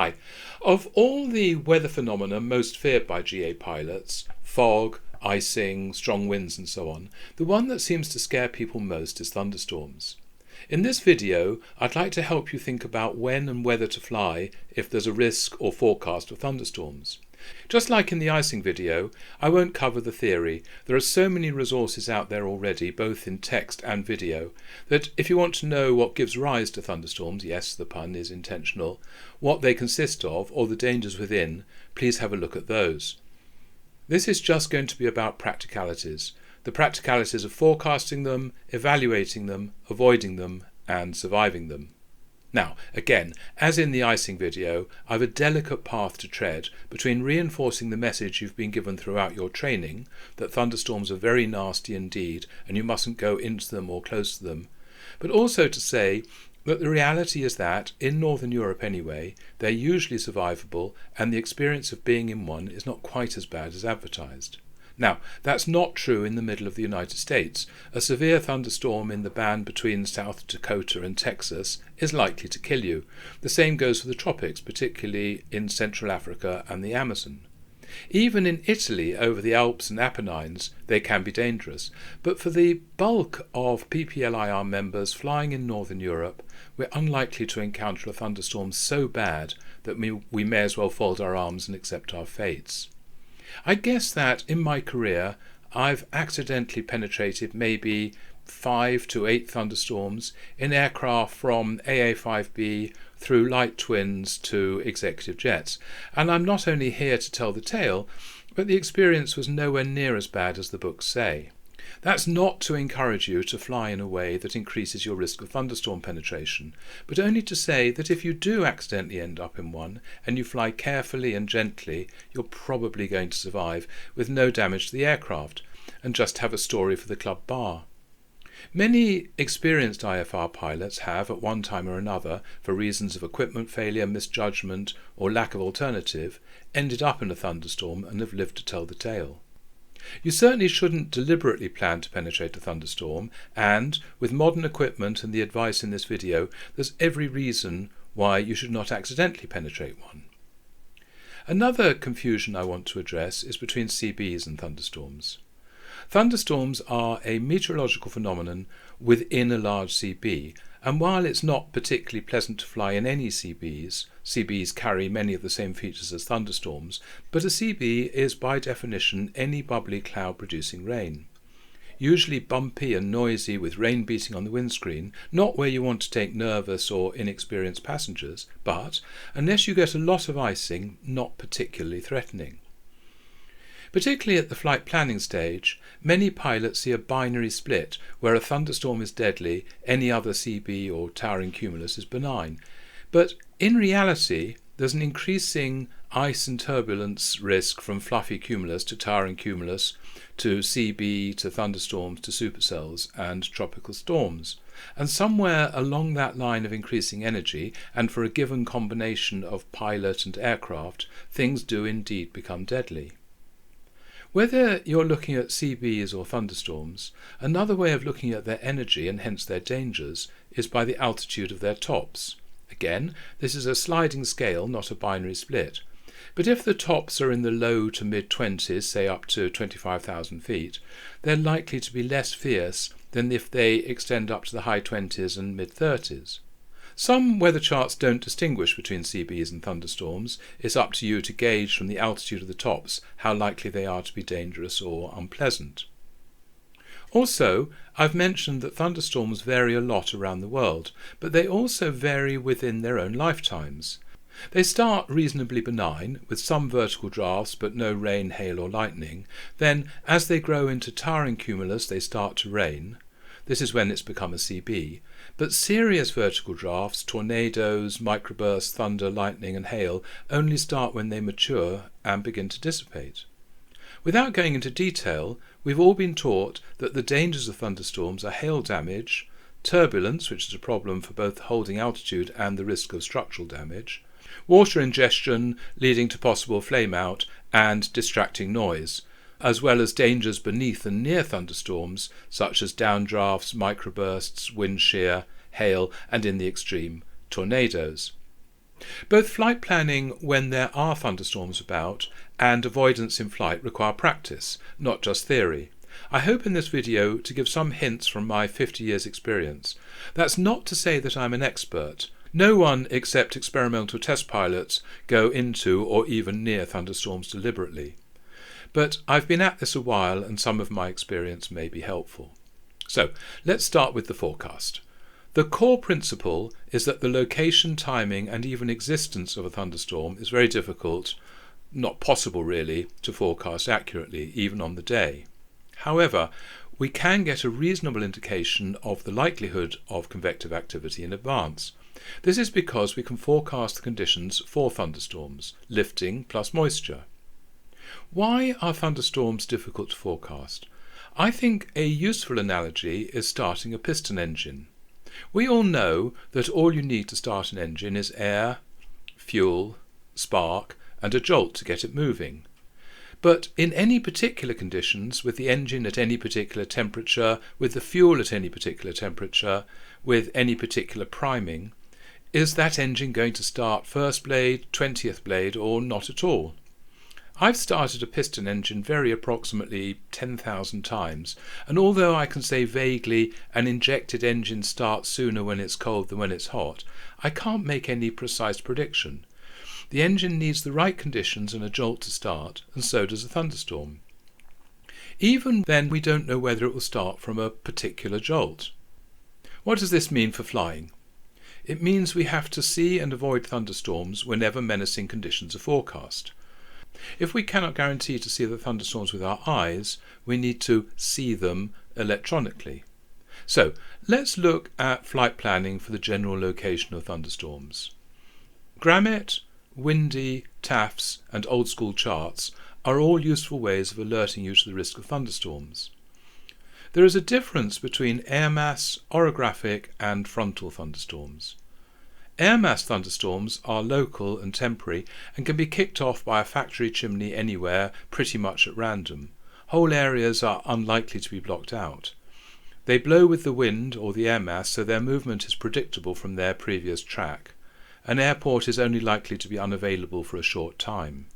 Hi. Of all the weather phenomena most feared by GA pilots, fog, icing, strong winds and so on, the one that seems to scare people most is thunderstorms. In this video, I'd like to help you think about when and whether to fly if there's a risk or forecast of thunderstorms. Just like in the icing video, I won't cover the theory. There are so many resources out there already, both in text and video, that if you want to know what gives rise to thunderstorms, yes, the pun is intentional, what they consist of, or the dangers within, please have a look at those. This is just going to be about practicalities. The practicalities of forecasting them, evaluating them, avoiding them, and surviving them. Now, again, as in the icing video, I've a delicate path to tread between reinforcing the message you've been given throughout your training, that thunderstorms are very nasty indeed and you mustn't go into them or close to them, but also to say that the reality is that, in Northern Europe anyway, they're usually survivable and the experience of being in one is not quite as bad as advertised. Now, that's not true in the middle of the United States. A severe thunderstorm in the band between South Dakota and Texas is likely to kill you. The same goes for the tropics, particularly in Central Africa and the Amazon. Even in Italy, over the Alps and Apennines, they can be dangerous. But for the bulk of PPLIR members flying in Northern Europe, we're unlikely to encounter a thunderstorm so bad that we may as well fold our arms and accept our fates. I guess that in my career I've accidentally penetrated maybe 5 to 8 thunderstorms in aircraft from AA5B through light twins to executive jets, and I'm not only here to tell the tale, but the experience was nowhere near as bad as the books say. That's not to encourage you to fly in a way that increases your risk of thunderstorm penetration, but only to say that if you do accidentally end up in one and you fly carefully and gently, you're probably going to survive with no damage to the aircraft and just have a story for the club bar. Many experienced IFR pilots have, at one time or another, for reasons of equipment failure, misjudgment or lack of alternative, ended up in a thunderstorm and have lived to tell the tale. You certainly shouldn't deliberately plan to penetrate a thunderstorm, and, with modern equipment and the advice in this video, there's every reason why you should not accidentally penetrate one. Another confusion I want to address is between CBs and thunderstorms. Thunderstorms are a meteorological phenomenon within a large CB, and while it's not particularly pleasant to fly in any CBs carry many of the same features as thunderstorms, but a CB is by definition any bubbly cloud producing rain. Usually bumpy and noisy with rain beating on the windscreen, not where you want to take nervous or inexperienced passengers, but, unless you get a lot of icing, not particularly threatening. Particularly at the flight planning stage, many pilots see a binary split where a thunderstorm is deadly, any other CB or towering cumulus is benign. But in reality, there's an increasing ice and turbulence risk from fluffy cumulus to towering cumulus to CB to thunderstorms to supercells and tropical storms. And somewhere along that line of increasing energy, and for a given combination of pilot and aircraft, things do indeed become deadly. Whether you're looking at CBs or thunderstorms, another way of looking at their energy and hence their dangers is by the altitude of their tops. Again, this is a sliding scale, not a binary split. But if the tops are in the low to mid-20s, say up to 25,000 feet, they're likely to be less fierce than if they extend up to the high 20s and mid-30s. Some weather charts don't distinguish between CBs and thunderstorms. It's up to you to gauge from the altitude of the tops how likely they are to be dangerous or unpleasant. Also, I've mentioned that thunderstorms vary a lot around the world, but they also vary within their own lifetimes. They start reasonably benign, with some vertical drafts but no rain, hail or lightning. Then, as they grow into towering cumulus, they start to rain. This is when it's become a CB. But serious vertical drafts, tornadoes, microbursts, thunder, lightning and hail only start when they mature and begin to dissipate. Without going into detail, we've all been taught that the dangers of thunderstorms are hail damage, turbulence, which is a problem for both holding altitude and the risk of structural damage, water ingestion leading to possible flame out, and distracting noise, as well as dangers beneath and near thunderstorms such as downdrafts, microbursts, wind shear, hail, and in the extreme, tornadoes. Both flight planning when there are thunderstorms about and avoidance in flight require practice, not just theory. I hope in this video to give some hints from my 50 years experience. That's not to say that I'm an expert. No one except experimental test pilots go into or even near thunderstorms deliberately. But I've been at this a while and some of my experience may be helpful. So let's start with the forecast. The core principle is that the location, timing and even existence of a thunderstorm is very difficult, not possible really, to forecast accurately even on the day. However, we can get a reasonable indication of the likelihood of convective activity in advance. This is because we can forecast the conditions for thunderstorms, lifting plus moisture. Why are thunderstorms difficult to forecast? I think a useful analogy is starting a piston engine. We all know that all you need to start an engine is air, fuel, spark, and a jolt to get it moving. But in any particular conditions, with the engine at any particular temperature, with the fuel at any particular temperature, with any particular priming, is that engine going to start first blade, 20th blade, or not at all? I've started a piston engine very approximately 10,000 times, and although I can say vaguely an injected engine starts sooner when it's cold than when it's hot, I can't make any precise prediction. The engine needs the right conditions and a jolt to start, and so does a thunderstorm. Even then, we don't know whether it will start from a particular jolt. What does this mean for flying? It means we have to see and avoid thunderstorms whenever menacing conditions are forecast. If we cannot guarantee to see the thunderstorms with our eyes, we need to see them electronically. So let's look at flight planning for the general location of thunderstorms. Gramet, Windy, TAFS and old school charts are all useful ways of alerting you to the risk of thunderstorms. There is a difference between air mass, orographic and frontal thunderstorms. Air mass thunderstorms are local and temporary and can be kicked off by a factory chimney anywhere pretty much at random. Whole areas are unlikely to be blocked out. They blow with the wind or the air mass, so their movement is predictable from their previous track. An airport is only likely to be unavailable for a short time.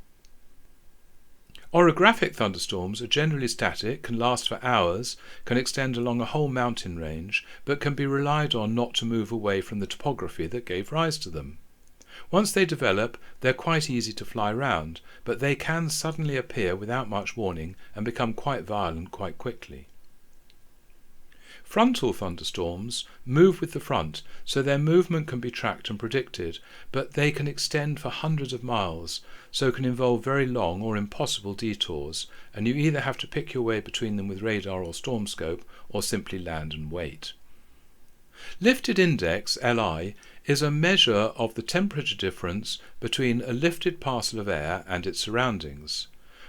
Orographic thunderstorms are generally static, can last for hours, can extend along a whole mountain range, but can be relied on not to move away from the topography that gave rise to them. Once they develop, they're quite easy to fly round, but they can suddenly appear without much warning and become quite violent quite quickly. Frontal thunderstorms move with the front, so their movement can be tracked and predicted, but they can extend for hundreds of miles, so can involve very long or impossible detours, and you either have to pick your way between them with radar or storm scope, or simply land and wait. Lifted index, Li, is a measure of the temperature difference between a lifted parcel of air and its surroundings.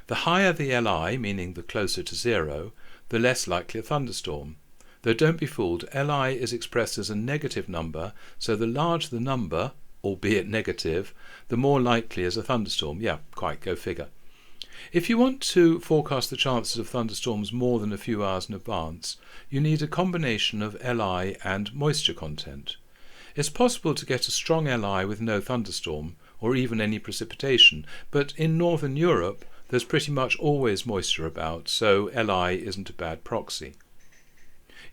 The higher the Li, meaning the closer to zero, the less likely a thunderstorm. Though don't be fooled, Li is expressed as a negative number, so the larger the number, albeit negative, the more likely is a thunderstorm. Yeah, quite, go figure. If you want to forecast the chances of thunderstorms more than a few hours in advance, you need a combination of Li and moisture content. It's possible to get a strong Li with no thunderstorm, or even any precipitation, but in northern Europe there's pretty much always moisture about, so Li isn't a bad proxy.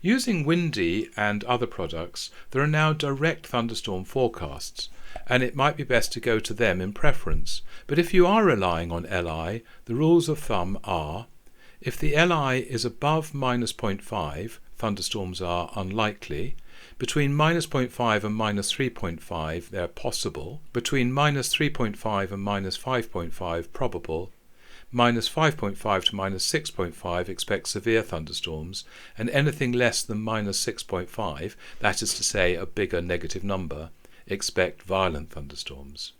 Using Windy and other products, there are now direct thunderstorm forecasts, and it might be best to go to them in preference. But if you are relying on Li, the rules of thumb are: if the Li is above -0.5, thunderstorms are unlikely. Between -0.5 and -3.5, they're possible. Between -3.5 and -5.5, probable. -5.5 to -6.5 expect severe thunderstorms, and anything less than -6.5, that is to say a bigger negative number, expect violent thunderstorms.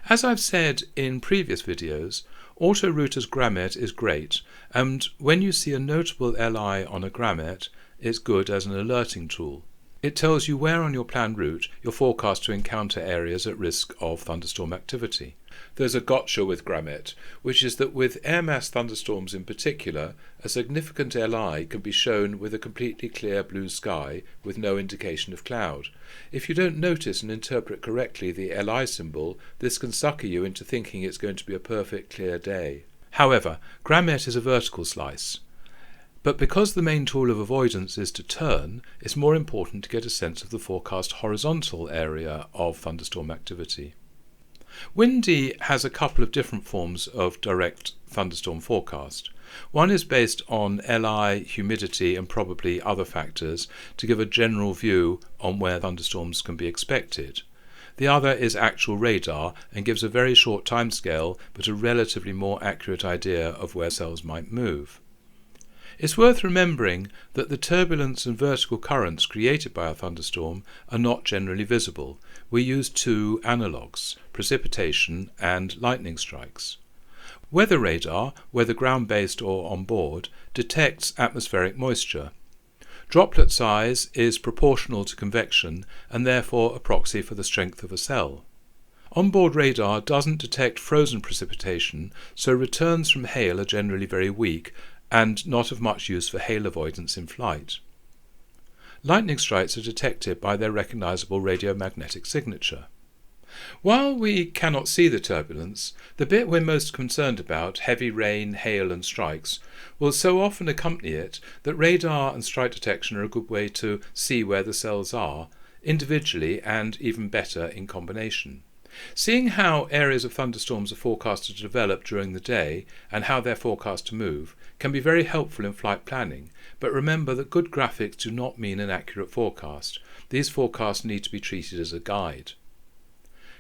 As I've said in previous videos, Autorouter's Gramet is great, and when you see a notable Li on a Gramet, it's good as an alerting tool. It tells you where on your planned route you're forecast to encounter areas at risk of thunderstorm activity. There's a gotcha with Gramet, which is that with air mass thunderstorms in particular, a significant LI can be shown with a completely clear blue sky with no indication of cloud. If you don't notice and interpret correctly the LI symbol, this can sucker you into thinking it's going to be a perfect clear day. However, Gramet is a vertical slice. But because the main tool of avoidance is to turn, it's more important to get a sense of the forecast horizontal area of thunderstorm activity. Windy has a couple of different forms of direct thunderstorm forecast. One is based on LI, humidity and probably other factors to give a general view on where thunderstorms can be expected. The other is actual radar and gives a very short timescale but a relatively more accurate idea of where cells might move. It's worth remembering that the turbulence and vertical currents created by a thunderstorm are not generally visible. We use two analogues, precipitation and lightning strikes. Weather radar, whether ground-based or on board, detects atmospheric moisture. Droplet size is proportional to convection and therefore a proxy for the strength of a cell. Onboard radar doesn't detect frozen precipitation, so returns from hail are generally very weak and not of much use for hail avoidance in flight. Lightning strikes are detected by their recognizable radiomagnetic signature. While we cannot see the turbulence, the bit we're most concerned about, heavy rain, hail and strikes, will so often accompany it that radar and strike detection are a good way to see where the cells are, individually and even better in combination. Seeing how areas of thunderstorms are forecasted to develop during the day and how they're forecast to move can be very helpful in flight planning, but remember that good graphics do not mean an accurate forecast. These forecasts need to be treated as a guide.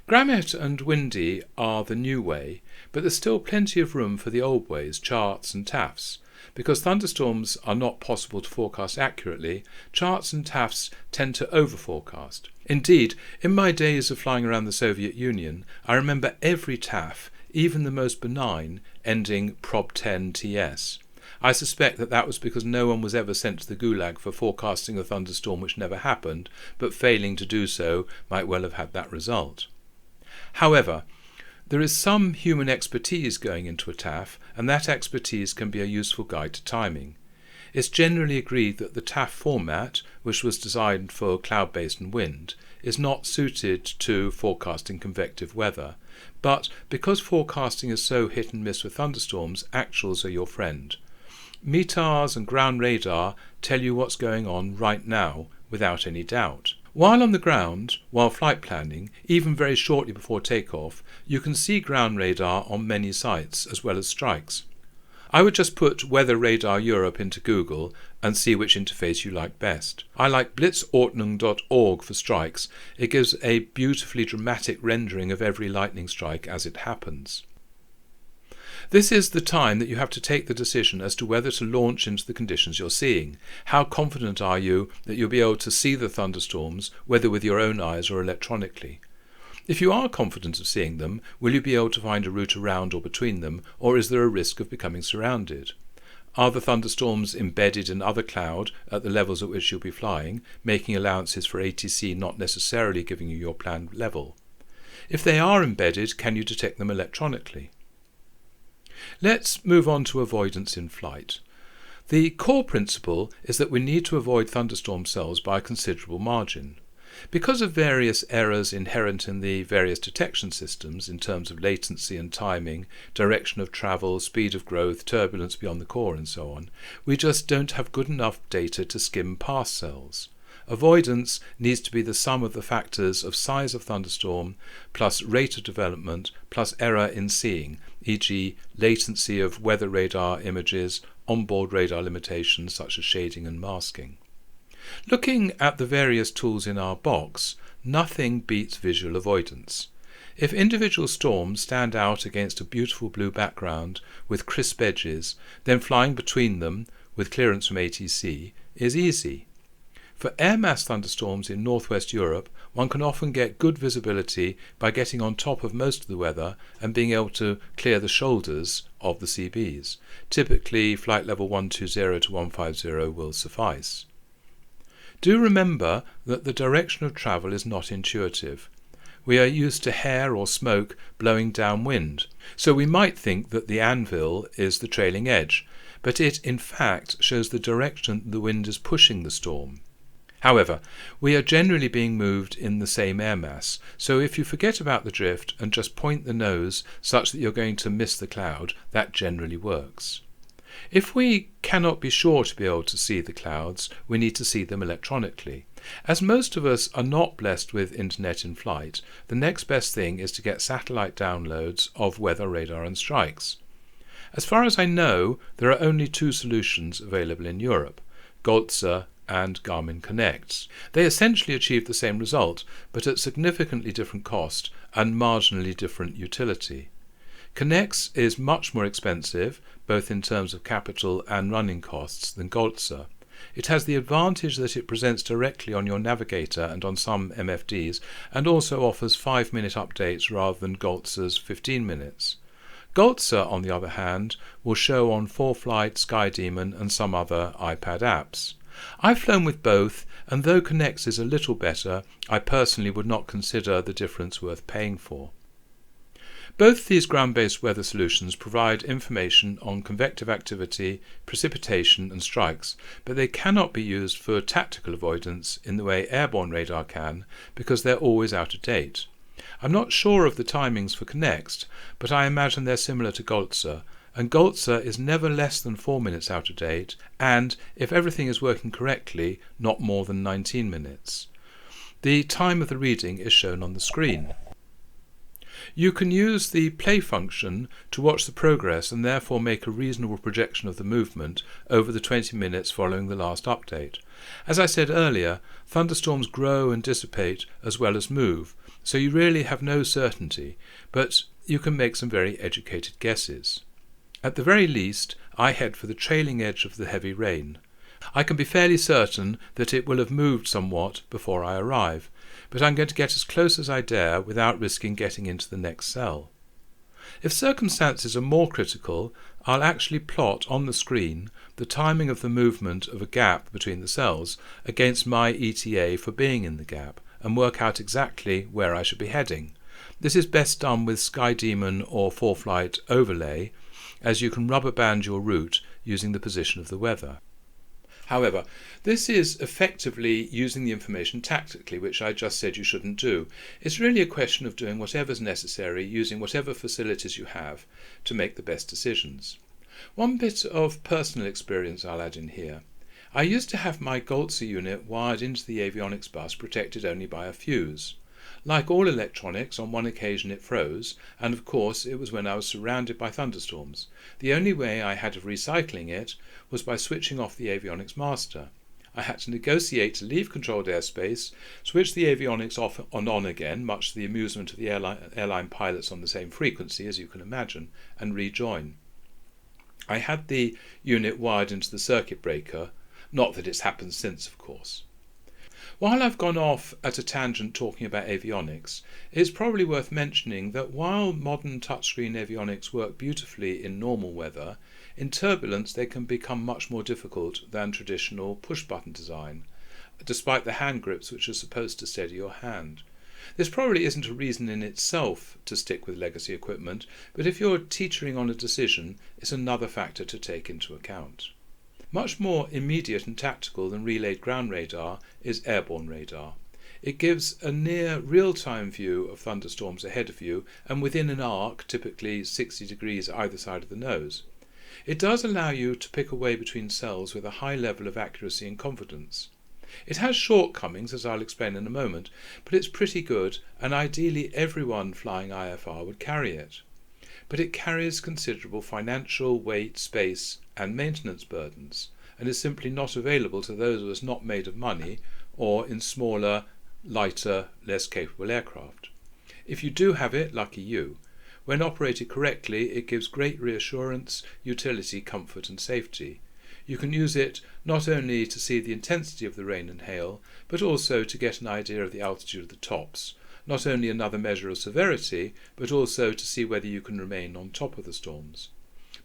Gramet and Windy are the new way, but there's still plenty of room for the old ways, charts and TAFs. Because thunderstorms are not possible to forecast accurately, charts and TAFs tend to over-forecast. Indeed, in my days of flying around the Soviet Union, I remember every TAF, even the most benign, ending Prob 10 TS. I suspect that was because no one was ever sent to the Gulag for forecasting a thunderstorm which never happened, but failing to do so might well have had that result. However, there is some human expertise going into a TAF, and that expertise can be a useful guide to timing. It's generally agreed that the TAF format, which was designed for cloud-based and wind, is not suited to forecasting convective weather, but because forecasting is so hit and miss with thunderstorms, actuals are your friend. METARs and ground radar tell you what's going on right now, without any doubt. While on the ground, while flight planning, even very shortly before takeoff, you can see ground radar on many sites as well as strikes. I would just put Weather Radar Europe into Google and see which interface you like best. I like blitzordnung.org for strikes. It gives a beautifully dramatic rendering of every lightning strike as it happens. This is the time that you have to take the decision as to whether to launch into the conditions you're seeing. How confident are you that you'll be able to see the thunderstorms, whether with your own eyes or electronically? If you are confident of seeing them, will you be able to find a route around or between them, or is there a risk of becoming surrounded? Are the thunderstorms embedded in other cloud at the levels at which you'll be flying, making allowances for ATC not necessarily giving you your planned level? If they are embedded, can you detect them electronically? Let's move on to avoidance in flight. The core principle is that we need to avoid thunderstorm cells by a considerable margin. Because of various errors inherent in the various detection systems in terms of latency and timing, direction of travel, speed of growth, turbulence beyond the core and so on, we just don't have good enough data to skim past cells. Avoidance needs to be the sum of the factors of size of thunderstorm plus rate of development plus error in seeing, e.g. latency of weather radar images, onboard radar limitations such as shading and masking. Looking at the various tools in our box, nothing beats visual avoidance. If individual storms stand out against a beautiful blue background with crisp edges, then flying between them, with clearance from ATC, is easy. For air mass thunderstorms in northwest Europe, one can often get good visibility by getting on top of most of the weather and being able to clear the shoulders of the CBs. Typically, flight level 120 to 150 will suffice. Do remember that the direction of travel is not intuitive. We are used to hair or smoke blowing downwind, so we might think that the anvil is the trailing edge, but it in fact shows the direction the wind is pushing the storm. However, we are generally being moved in the same air mass, so if you forget about the drift and just point the nose such that you're going to miss the cloud, that generally works. If we cannot be sure to be able to see the clouds, we need to see them electronically. As most of us are not blessed with internet in flight, the next best thing is to get satellite downloads of weather radar and strikes. As far as I know, there are only two solutions available in Europe, Goltzer and Garmin Connects. They essentially achieve the same result, but at significantly different cost and marginally different utility. Connects is much more expensive, both in terms of capital and running costs, than Goltzer. It has the advantage that it presents directly on your navigator and on some MFDs, and also offers 5-minute updates rather than Goltzer's 15 minutes. Goltzer, on the other hand, will show on ForeFlight, SkyDemon and some other iPad apps. I've flown with both, and though Connects is a little better, I personally would not consider the difference worth paying for. Both these ground-based weather solutions provide information on convective activity, precipitation and strikes, but they cannot be used for tactical avoidance in the way airborne radar can, because they're always out of date. I'm not sure of the timings for Connects, but I imagine they're similar to Goltzer, and Goltzer is never less than 4 minutes out of date, and, if everything is working correctly, not more than 19 minutes. The time of the reading is shown on the screen. You can use the play function to watch the progress and therefore make a reasonable projection of the movement over the 20 minutes following the last update. As I said earlier, thunderstorms grow and dissipate as well as move, so you really have no certainty, but you can make some very educated guesses. At the very least, I head for the trailing edge of the heavy rain. I can be fairly certain that it will have moved somewhat before I arrive, but I'm going to get as close as I dare without risking getting into the next cell. If circumstances are more critical, I'll actually plot on the screen the timing of the movement of a gap between the cells against my ETA for being in the gap, and work out exactly where I should be heading. This is best done with SkyDemon or ForeFlight overlay, as you can rubber band your route using the position of the weather. However, this is effectively using the information tactically, which I just said you shouldn't do. It's really a question of doing whatever's necessary, using whatever facilities you have to make the best decisions. One bit of personal experience I'll add in here. I used to have my Goltzer unit wired into the avionics bus, protected only by a fuse. Like all electronics, on one occasion it froze, and of course it was when I was surrounded by thunderstorms. The only way I had of recycling it was by switching off the avionics master. I had to negotiate to leave controlled airspace, switch the avionics off and on again, much to the amusement of the airline pilots on the same frequency, as you can imagine, and rejoin. I had the unit wired into the circuit breaker, not that it's happened since, of course. While I've gone off at a tangent talking about avionics, it's probably worth mentioning that while modern touchscreen avionics work beautifully in normal weather, in turbulence they can become much more difficult than traditional push-button design, despite the hand grips which are supposed to steady your hand. This probably isn't a reason in itself to stick with legacy equipment, but if you're teetering on a decision, it's another factor to take into account. Much more immediate and tactical than relayed ground radar is airborne radar. It gives a near real-time view of thunderstorms ahead of you and within an arc, typically 60 degrees either side of the nose. It does allow you to pick away between cells with a high level of accuracy and confidence. It has shortcomings, as I'll explain in a moment, but it's pretty good, and ideally everyone flying IFR would carry it. But it carries considerable financial, weight, space and maintenance burdens, and is simply not available to those of us not made of money or in smaller, lighter, less capable aircraft. If you do have it, lucky you. When operated correctly, it gives great reassurance, utility, comfort and safety. You can use it not only to see the intensity of the rain and hail, but also to get an idea of the altitude of the tops, not only another measure of severity, but also to see whether you can remain on top of the storms.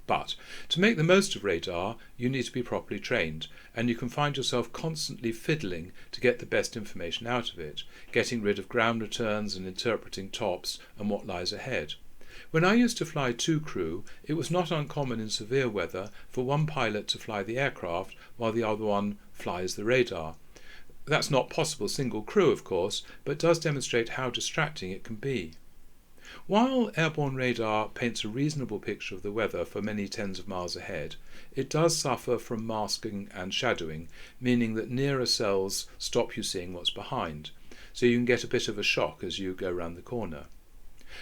But to make the most of radar, you need to be properly trained, and you can find yourself constantly fiddling to get the best information out of it, getting rid of ground returns and interpreting tops and what lies ahead. When I used to fly two crew, it was not uncommon in severe weather for one pilot to fly the aircraft while the other one flies the radar. That's not possible single crew, of course, but does demonstrate how distracting it can be. While airborne radar paints a reasonable picture of the weather for many tens of miles ahead, it does suffer from masking and shadowing, meaning that nearer cells stop you seeing what's behind, so you can get a bit of a shock as you go round the corner.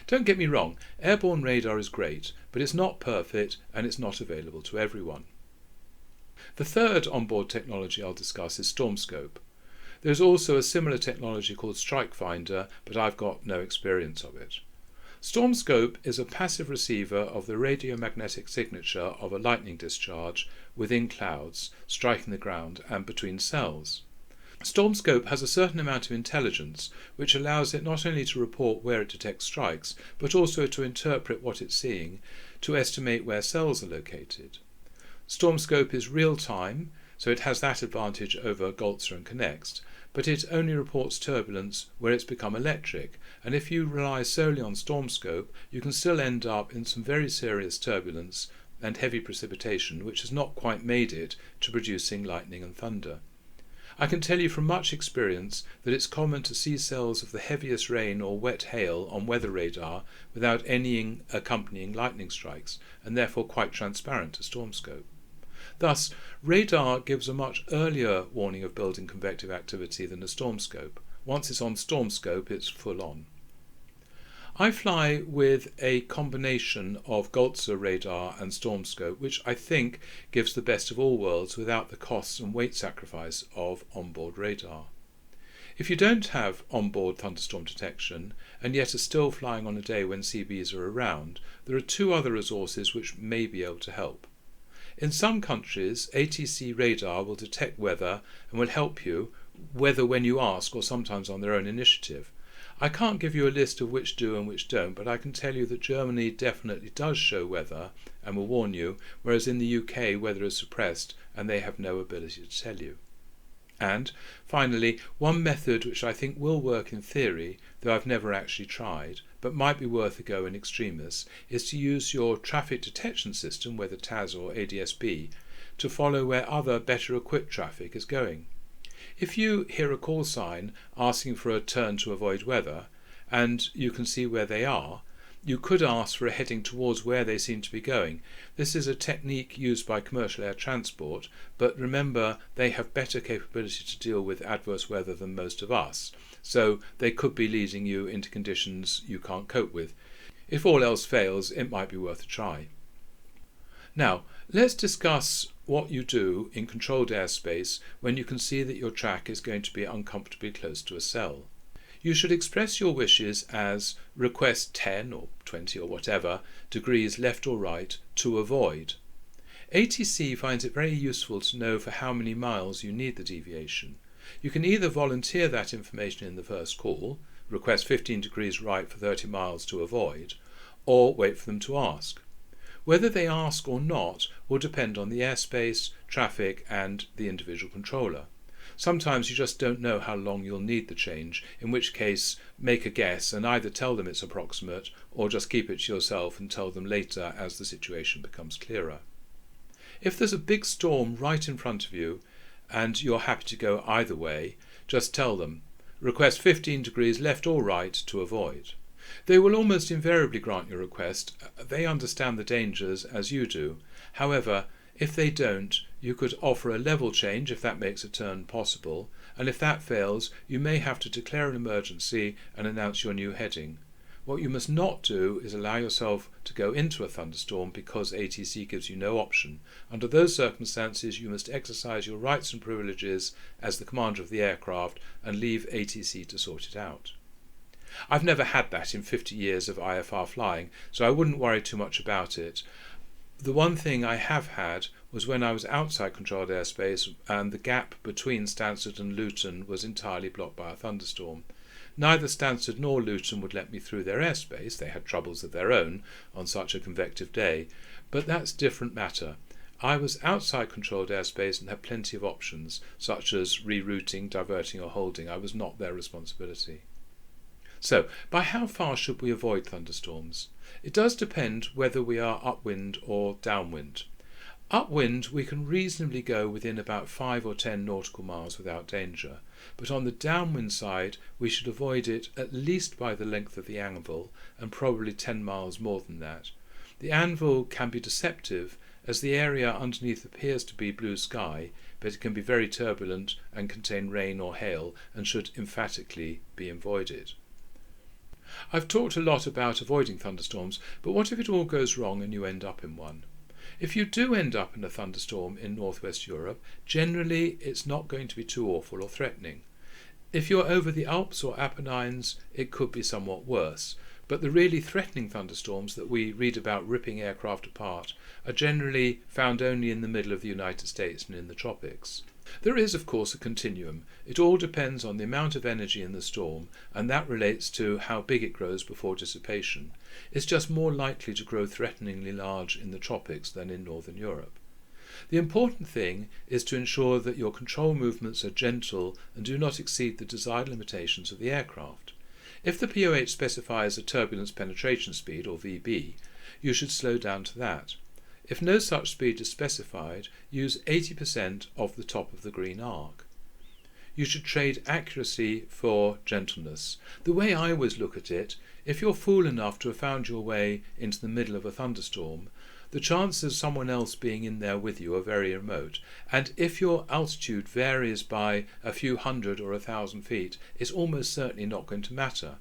Don't get me wrong, airborne radar is great, but it's not perfect and it's not available to everyone. The third onboard technology I'll discuss is StormScope. There's also a similar technology called StrikeFinder, but I've got no experience of it. StormScope is a passive receiver of the radiomagnetic signature of a lightning discharge within clouds, striking the ground and between cells. StormScope has a certain amount of intelligence which allows it not only to report where it detects strikes, but also to interpret what it's seeing to estimate where cells are located. StormScope is real-time, so it has that advantage over Goltzer and Connext, but it only reports turbulence where it's become electric, and if you rely solely on StormScope, you can still end up in some very serious turbulence and heavy precipitation which has not quite made it to producing lightning and thunder. I can tell you from much experience that it's common to see cells of the heaviest rain or wet hail on weather radar without any accompanying lightning strikes, and therefore quite transparent to StormScope. Thus, radar gives a much earlier warning of building convective activity than a StormScope. Once it's on StormScope, it's full on. I fly with a combination of Goltzer radar and StormScope, which I think gives the best of all worlds without the costs and weight sacrifice of onboard radar. If you don't have onboard thunderstorm detection and yet are still flying on a day when CBs are around, there are two other resources which may be able to help. In some countries, ATC radar will detect weather and will help you, whether when you ask or sometimes on their own initiative. I can't give you a list of which do and which don't, but I can tell you that Germany definitely does show weather and will warn you, whereas in the UK weather is suppressed and they have no ability to tell you. And, finally, one method which I think will work in theory, though I've never actually tried, but might be worth a go in extremis, is to use your traffic detection system, whether TAS or ADS-B, to follow where other better equipped traffic is going. If you hear a call sign asking for a turn to avoid weather, and you can see where they are, you could ask for a heading towards where they seem to be going. This is a technique used by commercial air transport, but remember they have better capability to deal with adverse weather than most of us, so they could be leading you into conditions you can't cope with. If all else fails, it might be worth a try. Now, let's discuss what you do in controlled airspace when you can see that your track is going to be uncomfortably close to a cell. You should express your wishes as request 10 or 20 or whatever degrees left or right to avoid. ATC finds it very useful to know for how many miles you need the deviation. You can either volunteer that information in the first call, request 15 degrees right for 30 miles to avoid, or wait for them to ask. Whether they ask or not will depend on the airspace, traffic and the individual controller. Sometimes you just don't know how long you'll need the change, in which case make a guess and either tell them it's approximate or just keep it to yourself and tell them later as the situation becomes clearer. If there's a big storm right in front of you and you're happy to go either way, just tell them, request 15 degrees left or right to avoid. They will almost invariably grant your request. They understand the dangers as you do. However, if they don't, you could offer a level change if that makes a turn possible, and if that fails, you may have to declare an emergency and announce your new heading. What you must not do is allow yourself to go into a thunderstorm because ATC gives you no option. Under those circumstances, you must exercise your rights and privileges as the commander of the aircraft and leave ATC to sort it out. I've never had that in 50 years of IFR flying, so I wouldn't worry too much about it. The one thing I have had was when I was outside controlled airspace and the gap between Stansted and Luton was entirely blocked by a thunderstorm. Neither Stansted nor Luton would let me through their airspace. They had troubles of their own on such a convective day, but that's different matter. I was outside controlled airspace and had plenty of options, such as rerouting, diverting or holding. I was not their responsibility. So, by how far should we avoid thunderstorms? It does depend whether we are upwind or downwind. Upwind, we can reasonably go within about 5 or 10 nautical miles without danger, but on the downwind side we should avoid it at least by the length of the anvil, and probably 10 miles more than that. The anvil can be deceptive, as the area underneath appears to be blue sky, but it can be very turbulent and contain rain or hail, and should emphatically be avoided. I've talked a lot about avoiding thunderstorms, but what if it all goes wrong and you end up in one? If you do end up in a thunderstorm in northwest Europe, generally it's not going to be too awful or threatening. If you're over the Alps or Apennines, it could be somewhat worse, but the really threatening thunderstorms that we read about ripping aircraft apart are generally found only in the middle of the United States and in the tropics. There is, of course, a continuum. It all depends on the amount of energy in the storm, and that relates to how big it grows before dissipation. It's just more likely to grow threateningly large in the tropics than in northern Europe. The important thing is to ensure that your control movements are gentle and do not exceed the desired limitations of the aircraft. If the POH specifies a turbulence penetration speed, or VB, you should slow down to that. If no such speed is specified, use 80% of the top of the green arc. You should trade accuracy for gentleness. The way I always look at it, if you're fool enough to have found your way into the middle of a thunderstorm, the chances of someone else being in there with you are very remote, and if your altitude varies by a few hundred or 1,000 feet, it's almost certainly not going to matter.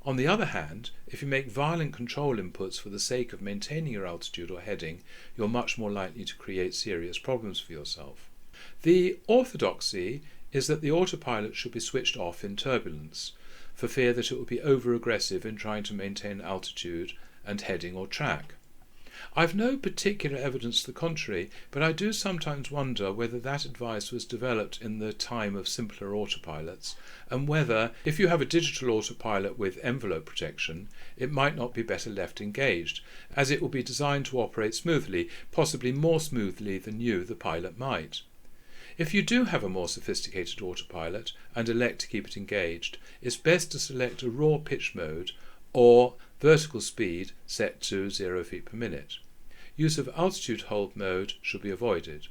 On the other hand, if you make violent control inputs for the sake of maintaining your altitude or heading, you're much more likely to create serious problems for yourself. The orthodoxy is that the autopilot should be switched off in turbulence, for fear that it will be over-aggressive in trying to maintain altitude and heading or track. I've no particular evidence to the contrary, but I do sometimes wonder whether that advice was developed in the time of simpler autopilots, and whether, if you have a digital autopilot with envelope protection, it might not be better left engaged, as it will be designed to operate smoothly, possibly more smoothly than you, the pilot, might. If you do have a more sophisticated autopilot and elect to keep it engaged, it's best to select a raw pitch mode or vertical speed set to 0 feet per minute. Use of altitude hold mode should be avoided.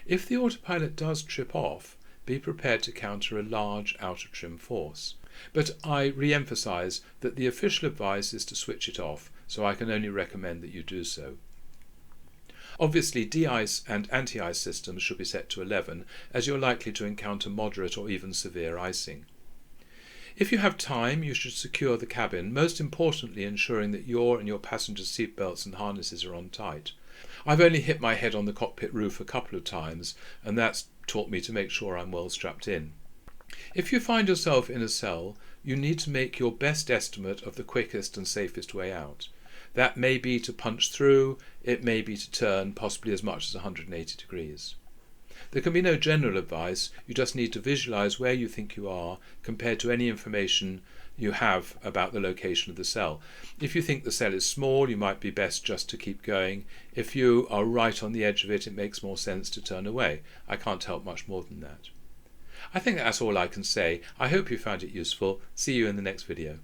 If the autopilot does trip off, be prepared to counter a large outer trim force. But I re-emphasize that the official advice is to switch it off, so I can only recommend that you do so. Obviously, de-ice and anti-ice systems should be set to 11, as you're likely to encounter moderate or even severe icing. If you have time, you should secure the cabin, most importantly ensuring that your and your passengers' seatbelts and harnesses are on tight. I've only hit my head on the cockpit roof a couple of times, and that's taught me to make sure I'm well strapped in. If you find yourself in a cell, you need to make your best estimate of the quickest and safest way out. That may be to punch through, it may be to turn possibly as much as 180 degrees. There can be no general advice, you just need to visualize where you think you are compared to any information you have about the location of the cell. If you think the cell is small, you might be best just to keep going. If you are right on the edge of it, it makes more sense to turn away. I can't help much more than that. I think that's all I can say. I hope you found it useful. See you in the next video.